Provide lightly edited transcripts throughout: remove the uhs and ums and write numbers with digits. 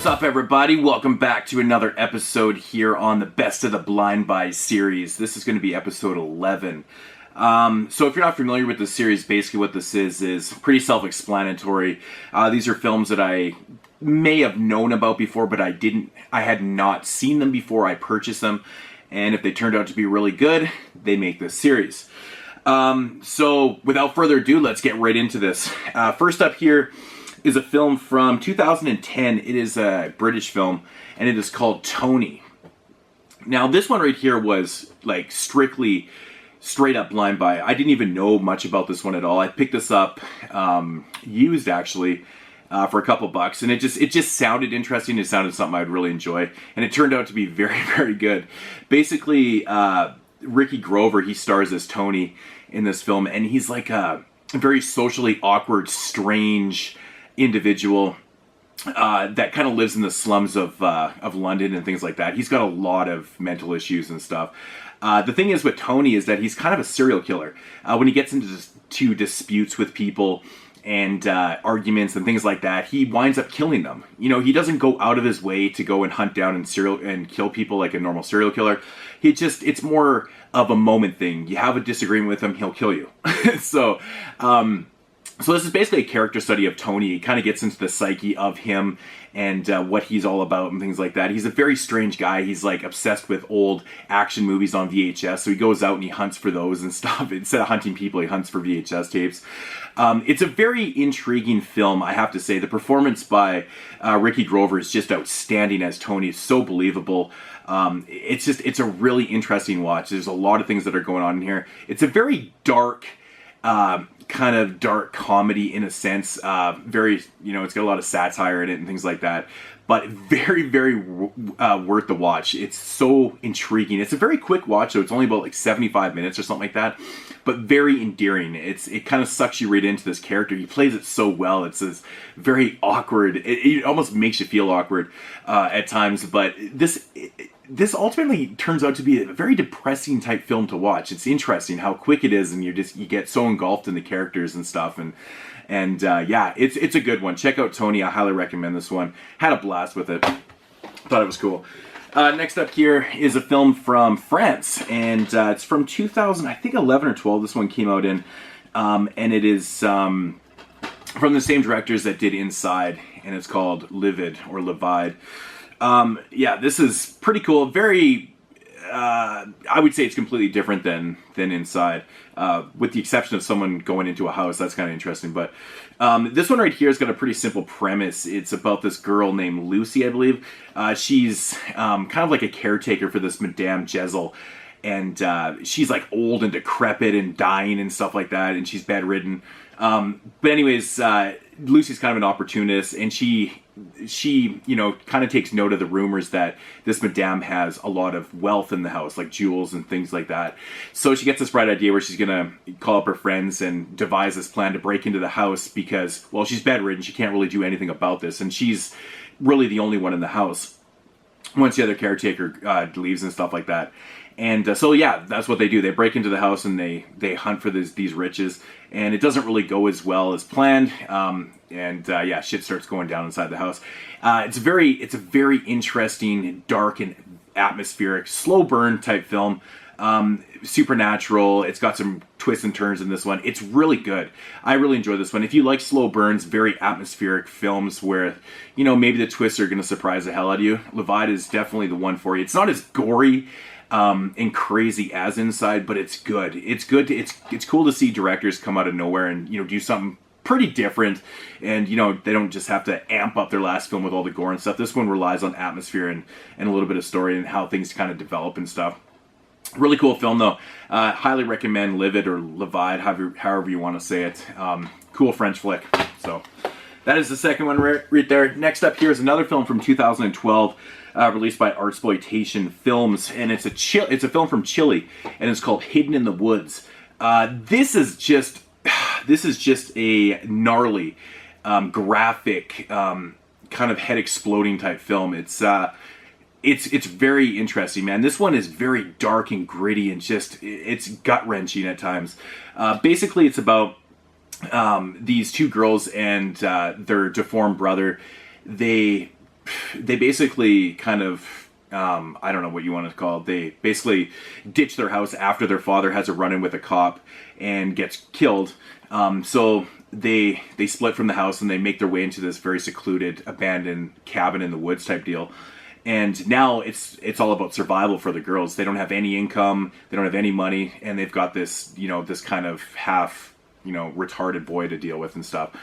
up, everybody? Welcome back to another episode here on the Best of the Blind Buy series. This is going to be episode 11. So if you're not familiar with the series, basically what this is pretty self-explanatory. These are films that I may have known about before, but I had not seen them before I purchased them. And if they turned out to be really good, they make this series. So without further ado, let's get right into this. First up here is a film from 2010. It is a British film, and it is called Tony. Now, this one right here was like strictly straight up blind buy. I didn't even know much about this one at all. I picked this up used actually for a couple bucks, and it just sounded interesting. It sounded something I'd really enjoy, and it turned out to be very, very good. Basically, Ricky Grover, he stars as Tony in this film, and he's like a very socially awkward, strange individual that kind of lives in the slums of London and things like that. He's got a lot of mental issues and stuff. The thing is with Tony is that he's kind of a serial killer. When he gets into disputes with people and arguments and things like that, he winds up killing them. You know, he doesn't go out of his way to go and hunt down and kill people like a normal serial killer. It's more of a moment thing. You have a disagreement with him, he'll kill you. So this is basically a character study of Tony. He kind of gets into the psyche of him and what he's all about and things like that. He's a very strange guy. He's like obsessed with old action movies on VHS, so he goes out and he hunts for those and stuff. Instead of hunting people, he hunts for VHS tapes. It's a very intriguing film, I have to say. The performance by Ricky Grover is just outstanding as Tony. It's so believable. It's a really interesting watch. There's a lot of things that are going on in here. It's a very dark, kind of dark comedy in a sense. Very, it's got a lot of satire in it and things like that. But very, very worth the watch. It's so intriguing. It's a very quick watch, so it's only about like 75 minutes or something like that. But very endearing. It kind of sucks you right into this character. He plays it so well. It's this very awkward. It almost makes you feel awkward at times. But this ultimately turns out to be a very depressing type film to watch. It's interesting how quick it is, and you get so engulfed in the characters and stuff. And yeah, it's a good one. Check out Tony. I highly recommend this one. Had a blast with it. Thought it was cool. Next up here is a film from France, and it's from 2000, I think 11 or 12. This one came out in, and it is from the same directors that did Inside, and it's called Livid or Livide. Yeah, this is pretty cool. Very, I would say it's completely different than Inside, with the exception of someone going into a house. That's kind of interesting. But this one right here has got a pretty simple premise. It's about this girl named Lucy, I believe. She's kind of like a caretaker for this Madame Jezel. And she's like old and decrepit and dying and stuff like that. And she's bedridden. But anyways, Lucy's kind of an opportunist, and she kind of takes note of the rumors that this madame has a lot of wealth in the house, like jewels and things like that. So she gets this bright idea where she's going to call up her friends and devise this plan to break into the house because, well, she's bedridden. She can't really do anything about this, and she's really the only one in the house once the other caretaker leaves and stuff like that. And so yeah, that's what they do. They break into the house and they hunt for these riches, and it doesn't really go as well as planned. Yeah, shit starts going down inside the house. It's a very interesting, dark and atmospheric, slow burn type film. Supernatural. It's got some twists and turns in this one. It's really good. I really enjoy this one. If you like slow burns, very atmospheric films where, maybe the twists are going to surprise the hell out of you, Livide is definitely the one for you. It's not as gory and crazy as Inside, but it's good. It's good. It's cool to see directors come out of nowhere and do something pretty different, and they don't just have to amp up their last film with all the gore and stuff. This one relies on atmosphere and a little bit of story and how things kind of develop and stuff. Really cool film though. Highly recommend Livid or Livide, however you want to say it. Cool French flick. So that is the second one right there. Next up here is another film from 2012. Released by Artsploitation Films, and it's a film from Chile, and it's called Hidden in the Woods. This is just a gnarly, graphic, kind of head exploding type film. It's very interesting, man. This one is very dark and gritty, and it's gut wrenching at times. Basically, it's about these two girls and their deformed brother. They they basically kind of, I don't know what you want to call it. They basically ditch their house after their father has a run-in with a cop and gets killed. So they split from the house and they make their way into this very secluded, abandoned cabin in the woods type deal. And now it's all about survival for the girls. They don't have any income, they don't have any money, and they've got this, this kind of half, retarded boy to deal with and stuff.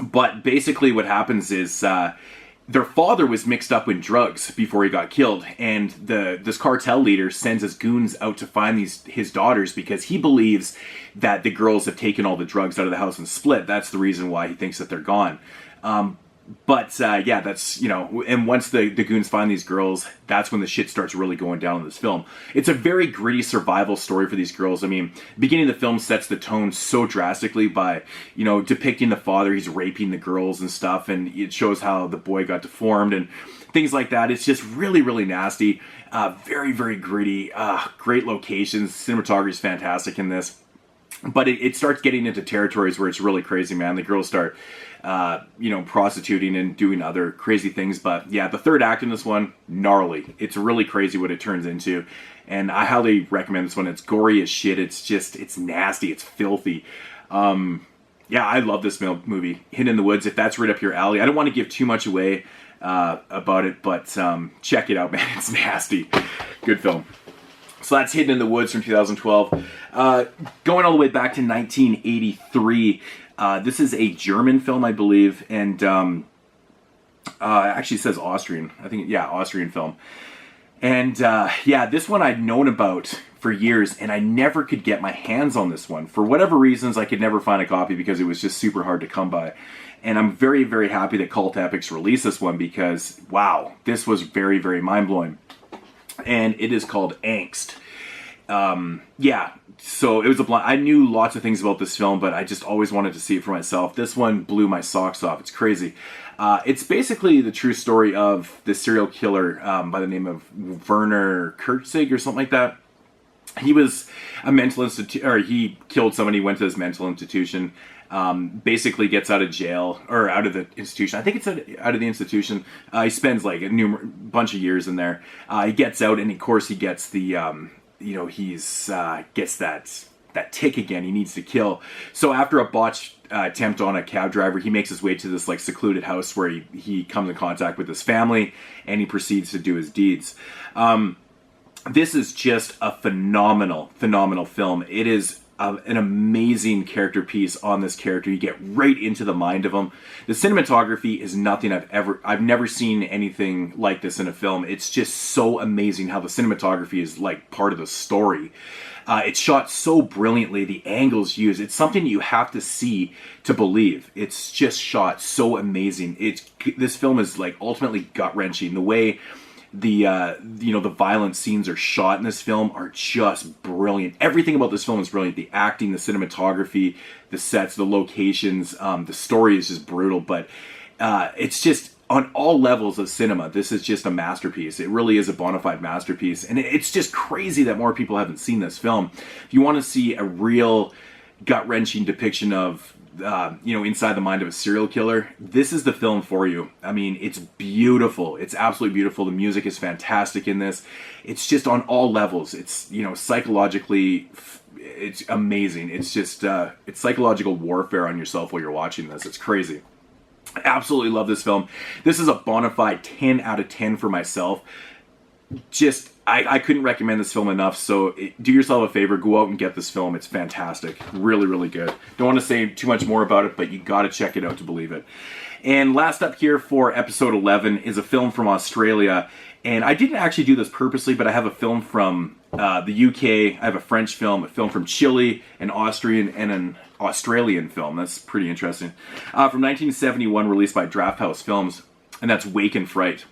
But basically what happens is their father was mixed up in drugs before he got killed, and this cartel leader sends his goons out to find his daughters because he believes that the girls have taken all the drugs out of the house and split. That's the reason why he thinks that they're gone. But that's, and once the goons find these girls, that's when the shit starts really going down in this film. It's a very gritty survival story for these girls. I mean, the beginning of the film sets the tone so drastically by, depicting the father, he's raping the girls and stuff, and it shows how the boy got deformed and things like that. It's just really, really nasty. Very, very gritty. Great locations. Cinematography is fantastic in this. But it starts getting into territories where it's really crazy, man. The girls start, prostituting and doing other crazy things. But yeah, the third act in this one, gnarly. It's really crazy what it turns into. And I highly recommend this one. It's gory as shit. It's nasty. It's filthy. I love this movie. Hidden in the Woods, if that's right up your alley. I don't want to give too much away about it, but check it out, man. It's nasty. Good film. So that's Hidden in the Woods from 2012. Going all the way back to 1983. This is a German film, I believe, and actually says Austrian. I think, Austrian film. And this one I'd known about for years, and I never could get my hands on this one. For whatever reasons, I could never find a copy because it was just super hard to come by. And I'm very, very happy that Cult Epics released this one because, wow, this was very, very mind-blowing. And it is called Angst. So it was I knew lots of things about this film, but I just always wanted to see it for myself. This one blew my socks off. It's crazy. It's basically the true story of this serial killer by the name of Werner Kurtzig or something like that. He was a mental he killed somebody, went to this mental institution, basically gets out of jail, or out of the institution. I think it's out of the institution. He spends like a bunch of years in there. He gets out, and of course he gets the, gets that tick again. He needs to kill. So after a botched attempt on a cab driver, he makes his way to this like secluded house where he comes in contact with his family, and he proceeds to do his deeds. This is just a phenomenal film. It is an amazing character piece on this character. You get right into the mind of him. The cinematography is nothing I've never seen anything like this in a film. It's just so amazing how the cinematography is like part of the story. It's shot so brilliantly, the angles used. It's something you have to see to believe. It's just shot so amazing. This film is like ultimately gut-wrenching. The way the violent scenes are shot in this film are just brilliant. Everything about this film is brilliant. The acting, the cinematography, the sets, the locations, the story is just brutal, but it's just on all levels of cinema. This is just a masterpiece. It really is a bona fide masterpiece, and it's just crazy that more people haven't seen this film. If you want to see a real gut-wrenching depiction of inside the mind of a serial killer, this is the film for you. I mean, it's beautiful. It's absolutely beautiful. The music is fantastic in this. It's just on all levels. It's, psychologically, it's amazing. It's just, it's psychological warfare on yourself while you're watching this. It's crazy. I absolutely love this film. This is a bona fide 10 out of 10 for myself. Just, I couldn't recommend this film enough, so do yourself a favor, go out and get this film. It's fantastic. Really, really good. Don't want to say too much more about it, but you got to check it out to believe it. And last up here for episode 11 is a film from Australia, and I didn't actually do this purposely, but I have a film from the UK, I have a French film, a film from Chile, an Austrian, and an Australian film. That's pretty interesting. From 1971, released by Draft House Films, and that's Wake and Fright.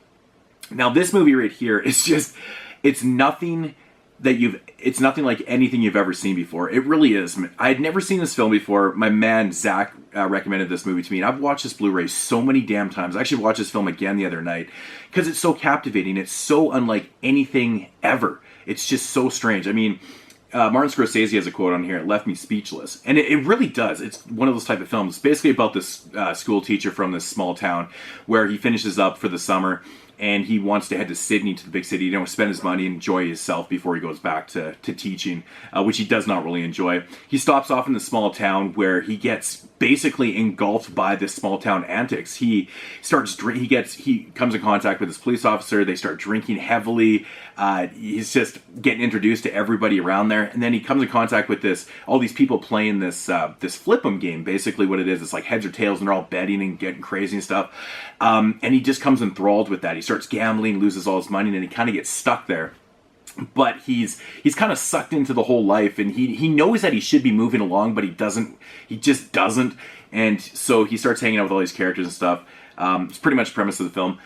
Now, this movie right here is just, it's nothing like anything you've ever seen before. It really is. I had never seen this film before. My man, Zach, recommended this movie to me, and I've watched this Blu-ray so many damn times. I actually watched this film again the other night because it's so captivating. It's so unlike anything ever. It's just so strange. I mean, Martin Scorsese has a quote on here. It left me speechless, and it really does. It's one of those type of films. It's basically about this school teacher from this small town where he finishes up for the summer, and he wants to head to Sydney, to the big city, spend his money and enjoy himself before he goes back to teaching, which he does not really enjoy. He stops off in the small town where he gets basically engulfed by this small town antics. He comes in contact with this police officer. They start drinking heavily. He's just getting introduced to everybody around there, and then he comes in contact with all these people playing this flip 'em game. Basically, what it is, it's like heads or tails, and they're all betting and getting crazy and stuff. And he just comes enthralled with that. He starts gambling, loses all his money, and then he kind of gets stuck there. But he's kind of sucked into the whole life, and he knows that he should be moving along, but he doesn't. He just doesn't, and so he starts hanging out with all these characters and stuff. It's pretty much the premise of the film.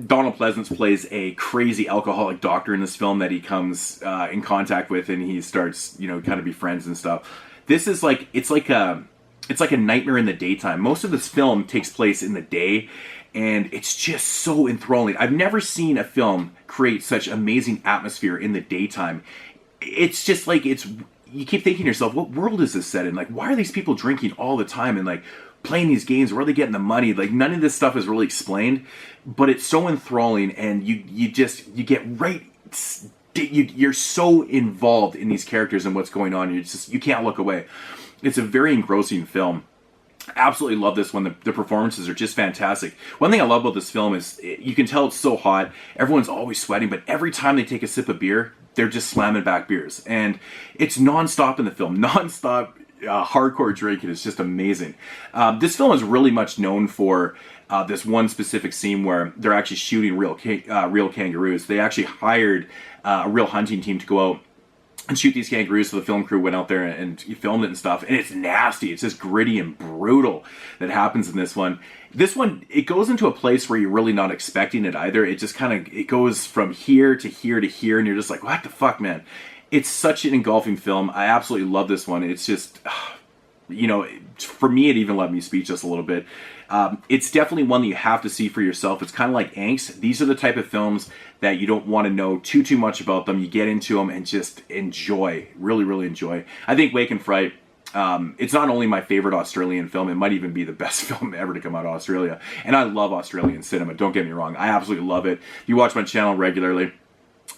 Donald Pleasance plays a crazy alcoholic doctor in this film that he comes in contact with, and he starts kind of be friends and stuff. This is it's like a nightmare in the daytime. Most of this film takes place in the day, and it's just so enthralling. I've never seen a film create such amazing atmosphere in the daytime. It's just you keep thinking to yourself, what world is this set in? Why are these people drinking all the time and playing these games? Where are they getting the money? None of this stuff is really explained, but it's so enthralling, and you get right. You're so involved in these characters and what's going on. You can't look away. It's a very engrossing film. Absolutely love this one. The performances are just fantastic. One thing I love about this film is you can tell it's so hot. Everyone's always sweating, but every time they take a sip of beer, they're just slamming back beers. And it's nonstop in the film. Nonstop hardcore drinking is just amazing. This film is really much known for this one specific scene where they're actually shooting real kangaroos. They actually hired a real hunting team to go out and shoot these kangaroos, so the film crew went out there and filmed it and stuff, and it's nasty. It's just gritty and brutal that happens in this one. This one, it goes into a place where you're really not expecting it either. It just it goes from here to here to here, and you're just like, what the fuck, man? It's such an engulfing film. I absolutely love this one. It's just, for me, it even left me speechless a little bit. It's definitely one that you have to see for yourself. It's kind of like Angst. These are the type of films that you don't want to know too much about them. You get into them and just enjoy, really, really enjoy. I think Wake and Fright, it's not only my favorite Australian film, it might even be the best film ever to come out of Australia. And I love Australian cinema, don't get me wrong. I absolutely love it. If you watch my channel regularly,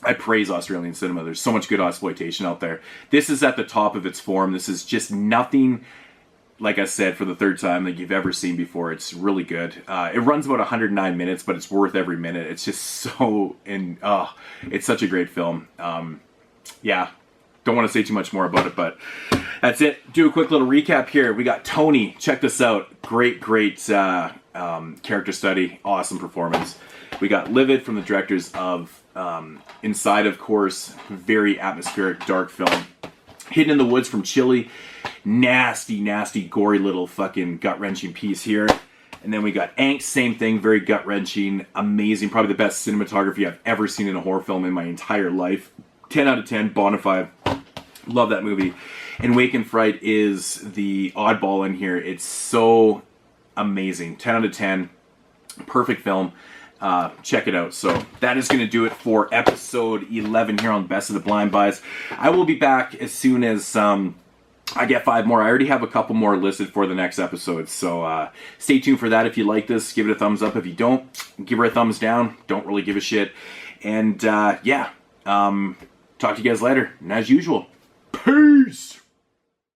I praise Australian cinema. There's so much good exploitation out there. This is at the top of its form. This is just nothing, like I said, for the third time, that you've ever seen before. It's really good. It runs about 109 minutes, but it's worth every minute. It's just so, it's such a great film. Yeah, don't want to say too much more about it, but that's it. Do a quick little recap here. We got Tony. Check this out. Great character study. Awesome performance. We got Livid from the directors of Inside, of course. Very atmospheric, dark film. Hidden in the Woods from Chile. Nasty, gory little fucking gut-wrenching piece here. And then we got Angst, same thing, very gut-wrenching, amazing, probably the best cinematography I've ever seen in a horror film in my entire life. 10 out of 10, bonafide. Love that movie. And Wake and Fright is the oddball in here. It's so amazing. 10 out of 10. Perfect film. Check it out. So that is going to do it for episode 11 here on Best of the Blind Buys. I will be back as soon as I get 5 more. I already have a couple more listed for the next episode. So stay tuned for that. If you like this, give it a thumbs up. If you don't, give her a thumbs down. Don't really give a shit. And yeah, talk to you guys later. And as usual, peace!